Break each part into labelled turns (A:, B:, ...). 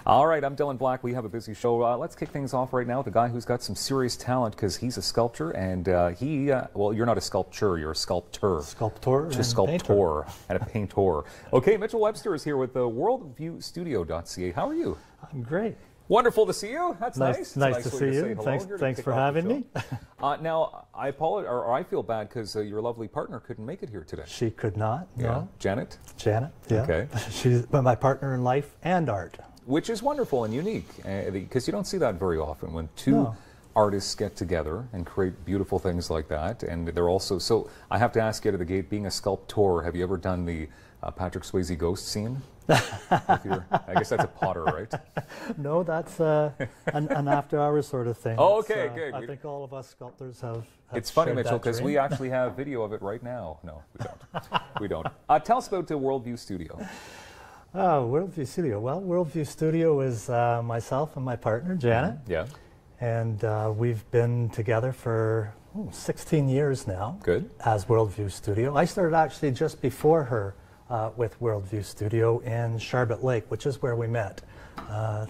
A: All right, I'm Dylan Black. We have a busy show. Let's kick things off right now with a guy who's got some serious talent because he's a sculptor and well, you're not a sculptor, you're a sculptor.
B: Sculptor
A: Just sculptor and a painter. Okay, Mitchell Webster is here with the Worldview Studio.ca. How are you?
B: I'm great.
A: Wonderful to see you. That's nice.
B: Nice to see you. Thanks for having me.
A: Now, I apologize, or I feel bad because your lovely partner couldn't make it here today.
B: She could not.
A: Yeah.
B: No.
A: Janet?
B: Janet, yeah.
A: Okay.
B: She's my partner in life and art.
A: Which is wonderful and unique because you don't see that very often when two artists get together and create beautiful things like that. And they're also, so I have to ask you out of the gate, being a sculptor, have you ever done the Patrick Swayze ghost scene? I guess that's a Potter, right?
B: No, that's an after-hours sort of thing.
A: Oh, okay, good.
B: I think all of us sculptors have
A: it's funny, Mitchell, because we actually have video of it right now. No, we don't. We don't. Tell us about the Worldview Studio.
B: Worldview Studio. Well, Worldview Studio is myself and my partner, Janet.
A: Yeah.
B: And we've been together for 16 years now.
A: Good.
B: As Worldview Studio. I started actually just before her with Worldview Studio in Sharbot Lake, which is where we met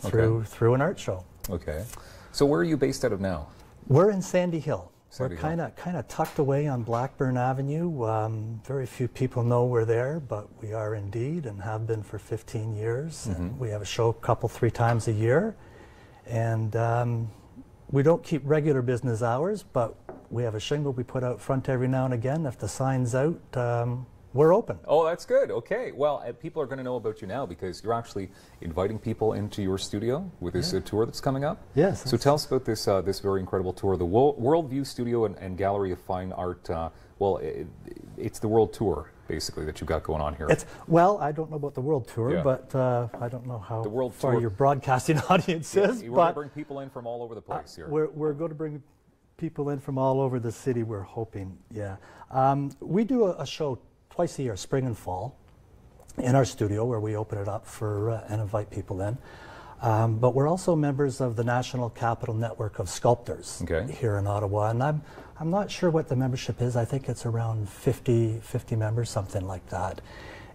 B: through an art show.
A: Okay. So where are you based out of now?
B: We're in Sandy Hill.
A: Sandy
B: We're kind of tucked away on Blackburn Avenue. Very few people know we're there, but we are indeed and have been for 15 years. And we have a show three times a year. And we don't keep regular business hours, but we have a shingle we put out front every now and again. If the sign's out, we're open.
A: Oh, that's good. Okay. Well, people are going to know about you now because you're actually inviting people into your studio with this tour that's coming up.
B: Yes.
A: So tell us about this this very incredible tour, the Worldview Studio and Gallery of Fine Art. Well, it's the World Tour, basically, that you've got going on here.
B: Well, I don't know about the World Tour, but I don't know how far your broadcasting audience is.
A: We're going to bring people in from all over the place here.
B: We're going to bring people in from all over the city, we're hoping, yeah. We do a show twice a year, spring and fall, in our studio where we open it up for and invite people in. But we're also members of the National Capital Network of Sculptors here in Ottawa, and I'm not sure what the membership is. I think it's around 50 members, something like that.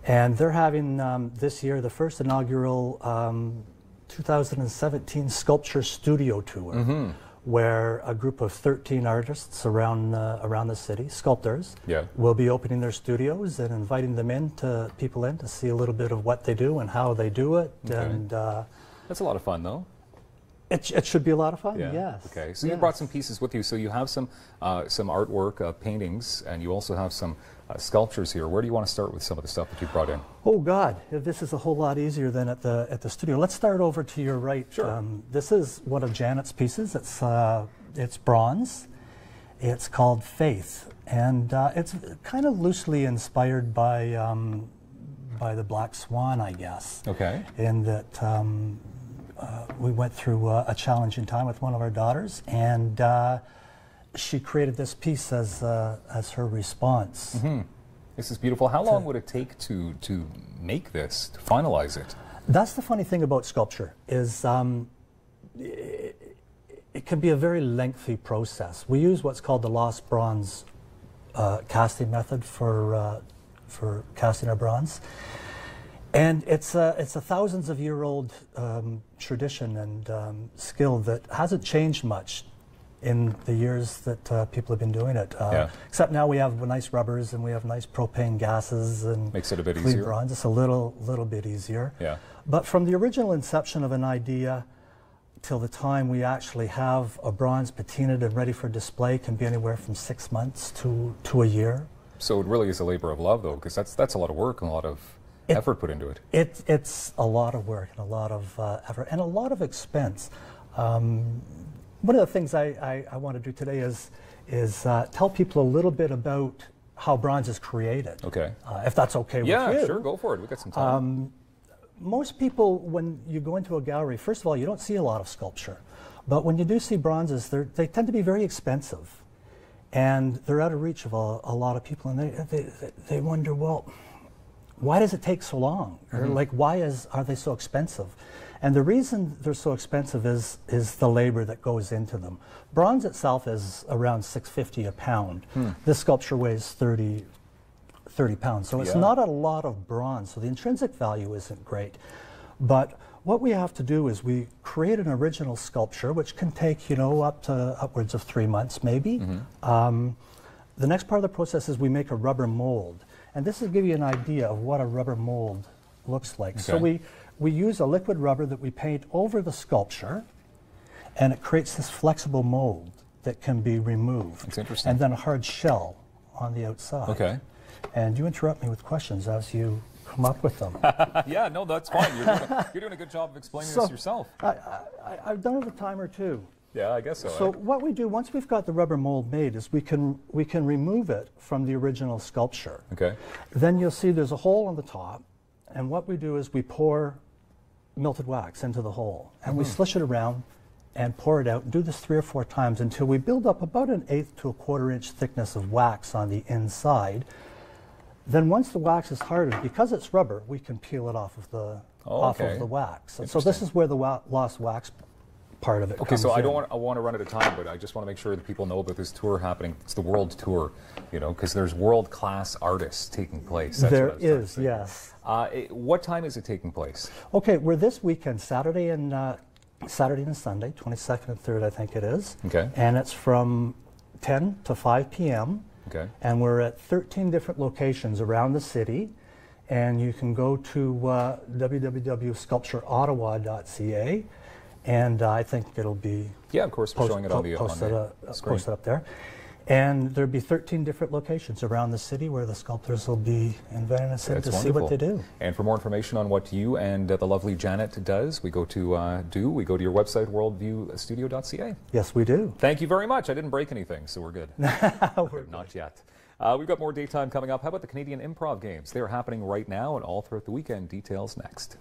B: And they're having this year the first inaugural 2017 Sculpture Studio Tour. Where a group of 13 artists around the city, sculptors, will be opening their studios and inviting them people in to see a little bit of what they do and how they do it. And
A: that's a lot of fun, though.
B: It should be a lot of fun. Yes.
A: Okay. So you brought some pieces with you. So you have some artwork, paintings, and you also have some sculptures here. Where do you want to start with some of the stuff that you brought in?
B: Oh God, this is a whole lot easier than at the studio. Let's start over to your right.
A: Sure.
B: This is one of Janet's pieces. It's bronze. It's called Faith, and it's kind of loosely inspired by the Black Swan, I guess.
A: Okay.
B: In that we went through a challenging time with one of our daughters, and she created this piece as her response.
A: This is beautiful. How long would it take to make this, to finalize it?
B: That's the funny thing about sculpture, is it can be a very lengthy process. We use what's called the lost bronze casting method for casting our bronze. And it's a thousands of year old tradition and skill that hasn't changed much in the years that people have been doing it. Except now we have nice rubbers and we have nice propane gases and
A: makes it a bit easier.
B: Bronze. It's a little bit easier.
A: Yeah.
B: But from the original inception of an idea till the time we actually have a bronze patinaed and ready for display can be anywhere from 6 months to a year. So
A: it really is a labor of love, though, because that's a lot of work and a lot of effort put into it.
B: It's a lot of work and a lot of effort and a lot of expense. One of the things I want to do today is tell people a little bit about how bronze is created.
A: Okay.
B: If that's okay with you.
A: Yeah, sure, go for it. We've got some time.
B: Most people, when you go into a gallery, first of all, you don't see a lot of sculpture. But when you do see bronzes, they tend to be very expensive. And they're out of reach of a lot of people. And they wonder, well, why does it take so long? Or like, why are they so expensive? And the reason they're so expensive is the labor that goes into them. Bronze itself is around $6.50 a pound. This sculpture weighs 30 pounds. So it's not a lot of bronze. So the intrinsic value isn't great. But what we have to do is we create an original sculpture, which can take, you know, up to upwards of 3 months maybe. The next part of the process is we make a rubber mold. And this will give you an idea of what a rubber mold looks like. Okay. So we use a liquid rubber that we paint over the sculpture, and it creates this flexible mold that can be removed.
A: That's interesting.
B: And then a hard shell on the outside.
A: Okay.
B: And you interrupt me with questions as you come up with them.
A: Yeah, no, that's fine. You're doing a good job of explaining this yourself.
B: I've done it a time or two.
A: Yeah, I guess so.
B: So what we do, once we've got the rubber mold made, is we can remove it from the original sculpture.
A: Okay.
B: Then you'll see there's a hole on the top, and what we do is we pour melted wax into the hole, and we slish it around and pour it out, and do this 3 or 4 times until we build up about 1/8 to 1/4 inch thickness of wax on the inside. Then once the wax is hardened, because it's rubber, we can peel it off of the wax. And so this is where the lost wax part of it comes
A: so I
B: in.
A: I want to run out of time, but I just want to make sure that people know about this tour happening. It's the World Tour, you know, because there's world-class artists taking place. That's
B: there is, yes.
A: What time is it taking place?
B: Okay, we're this weekend, Saturday and Sunday, 22nd and 3rd, I think it is.
A: Okay.
B: And it's from 10 to 5 p.m.
A: Okay.
B: And we're at 13 different locations around the city. And you can go to www.sculptureottawa.ca. And I think it'll be
A: of course, we're showing it on the screen.
B: Posted up there. And there'll be 13 different locations around the city where the sculptors will be inviting us in to see what they do.
A: And for more information on what you and the lovely Janet does, we go to your website, worldviewstudio.ca.
B: Yes, we do.
A: Thank you very much. I didn't break anything, so we're good. Not yet. We've got more daytime coming up. How about the Canadian Improv Games? They're happening right now and all throughout the weekend. Details next.